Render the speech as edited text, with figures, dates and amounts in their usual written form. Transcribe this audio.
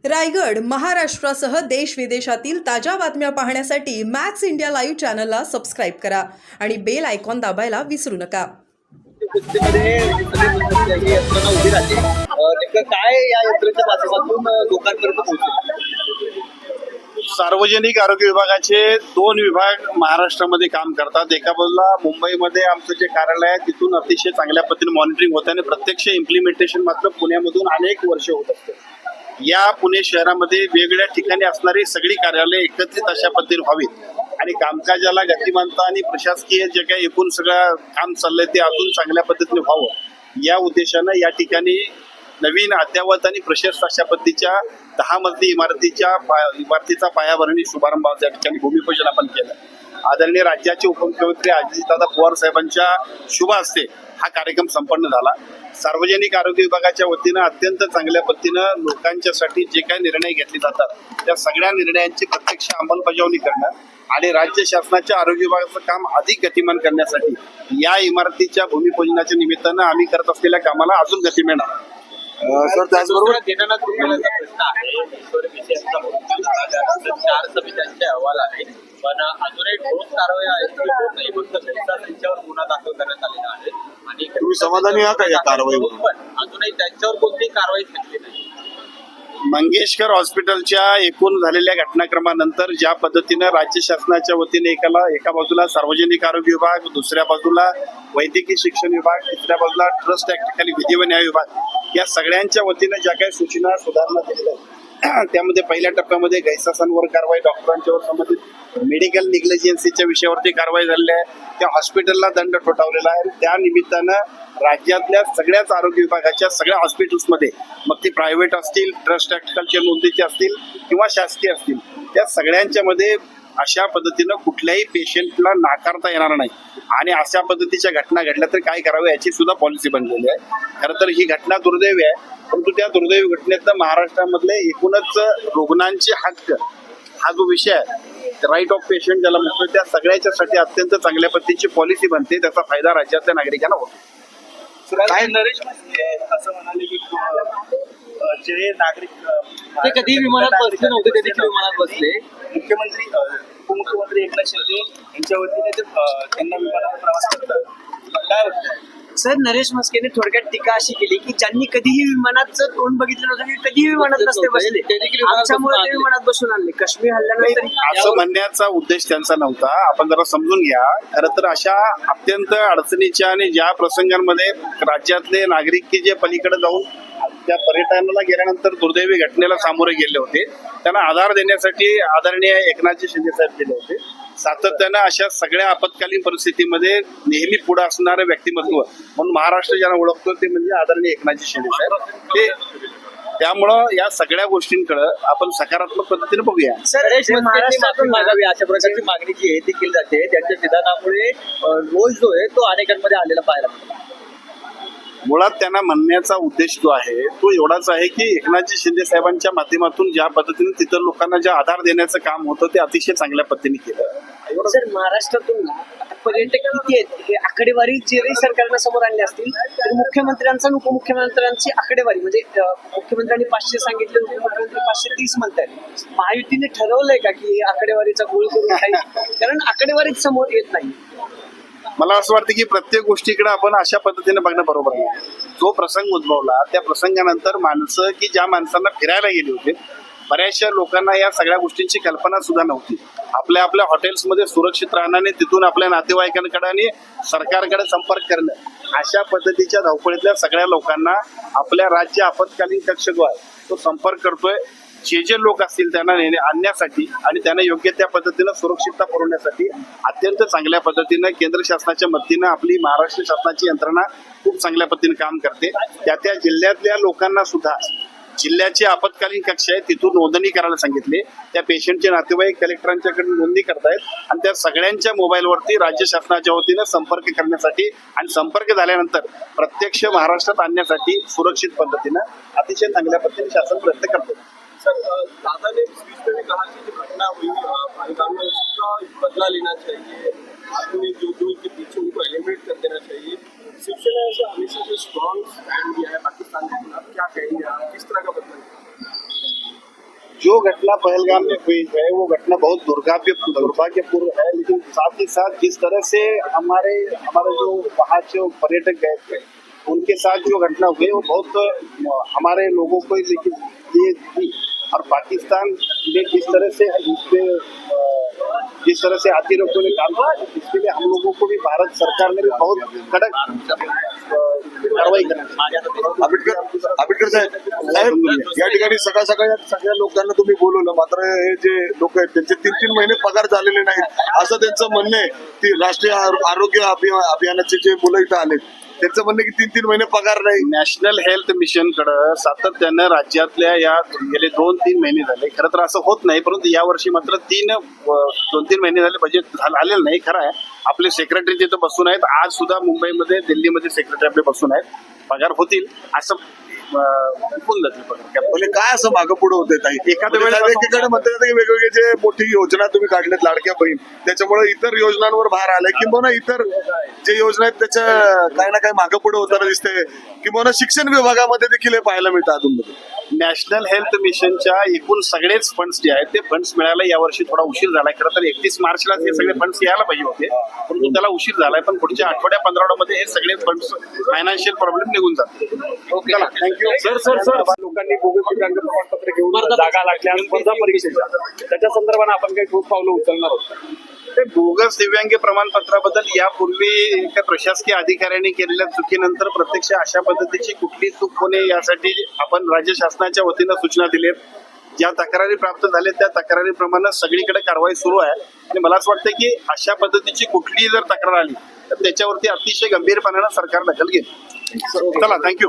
रायगड महाराष्ट्रासह देश विदेशातील ताज्या बातम्या पाहण्यासाठी मॅक्स इंडिया लाईव्ह चॅनलला सबस्क्राईब करा आणि बेल आयकॉन दाबायला विसरू नका. उभी राहते नेमकं काय या यंत्रणेच्या माध्यमातून लोकांपर्यंत पोहोचते? सार्वजनिक आरोग्य विभागाचे 2 विभाग महाराष्ट्रामध्ये काम करतात. एका बाजूला मुंबईमध्ये आमचं जे कार्यालय आहे तिथून अतिशय चांगल्या पद्धतीने मॉनिटरिंग होतं आणि प्रत्यक्ष इम्प्लिमेंटेशन मात्र पुण्यामधून अनेक वर्ष होत असते. या पुणे शहरामध्ये वेगवेगळ्या ठिकाणी असणारी सगळी कार्यालय एकत्रित अशा पद्धतीने व्हावीत आणि कामकाजाला गतिमानता आणि प्रशासकीय जे काही एकूण सगळं काम चाललंय ते अजून चांगल्या पद्धतीने व्हावं या उद्देशानं या ठिकाणी नवीन अद्ययावत आणि प्रशस्त अशा पद्धतीच्या 10 मजली इमारतीचा पायाभरणी शुभारंभ या ठिकाणी भूमिपूजन आपण केलं. आदरणीय राज्याचे उपमुख्यमंत्री अजितदादा पवार साहेबांच्या शुभ हस्ते हा कार्यक्रम संपन्न झाला. सार्वजनिक आरोग्य विभागाच्या वतीनं अत्यंत चांगल्या पद्धतीनं लोकांच्यासाठी जे काही निर्णय घेतले जातात त्या सगळ्या निर्णयांची प्रत्यक्ष अंमलबजावणी करणं आणि राज्य शासनाच्या आरोग्य विभागाचं काम अधिक गतिमान करण्यासाठी या इमारतीच्या भूमिपूजनाच्या निमित्तानं आम्ही करत असलेल्या कामाला अजून गती मिळणार. सर, त्याचबरोबर देण्याचा प्रश्न आहे. 4 समित्यांचे अहवाल आहेत, पण अजूनही ठोस कारवाई नाही. फक्त त्यांच्यावर गुन्हा दाखल करण्यात आलेला आहे आणि तुम्ही समाधानी आहात का या कारवाईवर? पण अजूनही त्यांच्यावर कोणतीही कारवाई झालेली नाही. मंगेशकर हॉस्पिटलच्या एकूण झालेल्या घटनाक्रमानंतर ज्या पद्धतीनं राज्य शासनाच्या वतीने एका बाजूला सार्वजनिक आरोग्य विभाग, दुसऱ्या बाजूला वैद्यकीय शिक्षण विभाग, तिसऱ्या बाजूला ट्रस्ट ऍक्ट खाली विधी व न्याय विभाग या सगळ्यांच्या वतीनं ज्या काही सूचना सुधारणा दिलेल्या आहेत त्यामध्ये पहिल्या टप्प्यामध्ये गैरसमजांवर कारवाई, डॉक्टरांच्यावर संबंधित मेडिकल निग्लिजन्सीच्या विषयावरती कारवाई झालेली आहे. त्या हॉस्पिटलला दंड ठोठावलेला आहे. त्या निमित्तानं राज्यातल्या सगळ्याच आरोग्य विभागाच्या सगळ्या हॉस्पिटल्समध्ये मग ती प्रायव्हेट असतील, ट्रस्ट ऍक्टच्या नोंदीचे असतील किंवा शासकीय असतील त्या सगळ्यांच्या मध्ये अशा पद्धतीनं कुठल्याही पेशंटला नाकारता येणार नाही आणि अशा पद्धतीच्या घटना घडल्या तर काय करावं याची सुद्धा पॉलिसी बनलेली आहे. खरं तर ही घटना दुर्दैवी आहे, परंतु त्या दुर्दैवी घटनेतनं महाराष्ट्रामधले एकूणच रुग्णांचे हक्क हा जो विषय आहे राईट ऑफ पेशंट ज्याला म्हणतो त्या सगळ्याच्यासाठी अत्यंत चांगल्या पद्धतीची पॉलिसी बनते. त्याचा फायदा राज्यातल्या नागरिकांना होतो. काय नरेश असं म्हणाले की जे नागरिक ते कधी विमानात बसले नव्हते, ते देखील विमानात बसले. मुख्यमंत्री उपमुख्यमंत्री एकनाथ शिंदे यांच्या वतीने त्यांना विमानावर प्रवास करतात. काय वाटतं सर? नरेश म्हस्केने थोडक्यात टीका अशी केली की ज्यांनी कधीही विमानाचं तोंड बघितलं नव्हतं की कधीही विमानात नसते बसले, आमच्यामुळे ते विमानात बसून आणले. काश्मीर हल्ल्यानंतर असं म्हणण्याचा उद्देश त्यांचा नव्हता. आपण जरा समजून घ्या. खरं तर अशा अत्यंत अडचणीच्या आणि ज्या प्रसंगांमध्ये राज्यातले नागरिक की जे पलीकडे जाऊन त्या पर्यटनाला गेल्यानंतर दुर्दैवी घटनेला सामोरे गेले होते त्यांना आधार देण्यासाठी आदरणीय एकनाथजी शिंदे साहेब गेले होते. सातत्यानं अशा सगळ्या आपत्कालीन परिस्थितीमध्ये नेहमी पुढे असणारं व्यक्तिमत्व म्हणून महाराष्ट्र ज्यांना ओळखतो ते म्हणजे आदरणीय एकनाथजी शिंदे साहेब. ते त्यामुळं या सगळ्या गोष्टींकडे आपण सकारात्मक पद्धतीने बघूया. माफी मागावी अशा प्रकारची मागणी जी आहे ती केली जाते. त्यांच्या विधानामुळे रोज जो आहे तो अनेकांमध्ये आलेला पाहायला मिळतो. मुळात त्यांना म्हणण्याचा उद्देश जो आहे तो एवढाच आहे की एकनाथजी शिंदे साहेबांच्या माध्यमातून ज्या पद्धतीने तिथं लोकांना जे आधार देण्याचं काम होतं ते अतिशय चांगल्या पद्धतीने केलं. सर, महाराष्ट्रातून आता पर्यटक किती आहेत हे आकडेवारी जरी सरकारनं समोर आणली असतील तर मुख्यमंत्र्यांचा आणि उपमुख्यमंत्र्यांची आकडेवारी म्हणजे मुख्यमंत्र्यांनी 500 सांगितले, उपमुख्यमंत्री 530 म्हणतात. महायुतीने ठरवलंय का की आकडेवारीचा गोळ करून काही? कारण आकडेवारीच समोर येत नाही. मला असं वाटतं की प्रत्येक गोष्टीकडे आपण अशा पद्धतीने बघणं बरोबर नाही. जो प्रसंग उद्भवला त्या प्रसंगानंतर माणसं की ज्या माणसांना फिरायला गेली होते बऱ्याचशा लोकांना या सगळ्या गोष्टींची कल्पना सुद्धा नव्हती. आपल्या आपल्या हॉटेल्समध्ये सुरक्षित राहण्याने तिथून आपल्या नातेवाईकांकडे आणि सरकारकडे संपर्क करणं अशा पद्धतीच्या धावपळीतल्या सगळ्या लोकांना आपल्या राज्य आपत्कालीन कक्ष जो आहे तो संपर्क करतोय. जे लोक असतील त्यांना आणण्यासाठी आणि त्यांना योग्य त्या पद्धतीनं सुरक्षितता पुरवण्यासाठी अत्यंत चांगल्या पद्धतीनं केंद्र शासनाच्या मदतीनं आपली महाराष्ट्र शासनाची यंत्रणा खूप चांगल्या पद्धतीने काम करते. त्या जिल्ह्यातल्या लोकांना सुद्धा जिल्ह्याचे आपत्कालीन कक्ष आहे तिथून नोंदणी करायला सांगितले. त्या पेशंटचे नातेवाईक कलेक्टरांच्याकडे नोंदणी करतायत आणि त्या सगळ्यांच्या मोबाईलवरती राज्य शासनाच्या वतीनं संपर्क करण्यासाठी आणि संपर्क झाल्यानंतर प्रत्यक्ष महाराष्ट्रात आणण्यासाठी सुरक्षित पद्धतीनं अतिशय चांगल्या पद्धतीने शासन प्रयत्न करतो. सर, दादा ने कहा कि जो घटना हुई परिवार में उसका बदला लेना चाहिए, आदमी जो इनके पीछे उनको एलिमिनेट कर देना चाहिए. शिवसेना ऐसा हमेशा जो स्ट्रॉन्ग स्टैंड दिया है पाकिस्तान के खिलाफ, क्या कहेंगे आप? किस तरह का बदला? जो घटना पहलगाम में हुई है वो घटना बहुत दुर्भाग्यपूर्ण है, लेकिन साथ ही साथ जिस तरह से हमारे जो वहाँ जो पर्यटक गए थे उनके साथ जो घटना हुई वो बहुत हमारे लोगों को लेकिन ये थी। और पाकिस्तान ने जिस तरह से आतिरों ने काम किया, इसके लिए हम लोगों को भी भारत सरकार ने भी बहुत कड़क कारवाई करण्यात आंबेडकर साहेब या ठिकाणी सकाळ सकाळ सगळ्या लोकांना तुम्ही बोलवलं, मात्र हे जे लोक आहेत त्यांचे 3-3 महिने पगार झालेले नाहीत असं त्यांचं म्हणणं आहे. ती राष्ट्रीय आरोग्य अभियानाचे जे मुलं इथं आले त्यांचं म्हणणं की 3-3 महिने पगार नाही. नॅशनल हेल्थ मिशन कडे सातत्यानं राज्यातल्या या गेले 2-3 महिने झाले. खरं तर असं होत नाही, परंतु यावर्षी मात्र 2-3 महिने झाले बजेट आलेलं नाही. खरं आहे, आपले सेक्रेटरी तिथं बसून आहेत. आज सुद्धा मुंबईमध्ये दिल्लीमध्ये सेक्रेटरी आपले बसून आहेत. पगार होतील असं होऊन जातील पगार. म्हणजे काय असं मागं पुढे होते ताई? एखाद्या म्हणजे वेळेला एकीकडे म्हणतात की वेगवेगळे जे मोठी योजना तुम्ही काढल्यात लाडक्या बहीण, त्याच्यामुळे इतर योजनांवर भार आलाय, किंवा इतर जे योजना आहेत त्याच्या काही ना काही मागं पुढे होताना दिसते, किंवा शिक्षण विभागामध्ये देखील हे पाहायला मिळतं अधूनमधून. नॅशनल हेल्थ मिशनच्या एकूण सगळेच फंड्स जे आहेत ते फंड्स मिळायला यावर्षी थोडा उशीर झालाय. खरं तर 31 मार्चला हे सगळे फंड्स यायला पाहिजे होते, परंतु त्याला उशीर झालाय. पण पुढच्या आठवड्या 15 मध्ये हे सगळे फंड्स फायनान्शियल प्रॉब्लेम निघून जातील. चला, थँक्यू. सर लोकांनी बोगस दिव्यांग प्रमाणपत्र घेऊन जागा लागल्या स्पर्धा परीक्षेच्या, त्याच्या संदर्भात आपण काही ठोस पावलं उचलणार आहोत? ते बोगस दिव्यांग प्रमाणपत्राबद्दल यापूर्वी एका प्रशासकीय अधिकाऱ्यांनी केलेल्या चुकीनंतर प्रत्यक्ष अशा पद्धतीची कुठली चूक होणे यासाठी आपण राज्य शासनाच्या वतीनं सूचना दिल्यात. ज्या तक्रारी प्राप्त झाल्या त्या तक्रारीप्रमाणे सगळीकडे कारवाई सुरू आहे आणि मला असं वाटतं की अशा पद्धतीची कुठलीही जर तक्रार आली तर त्याच्यावरती अतिशय गंभीरपणानं सरकार दखल घेईल. चला, थँक्यू.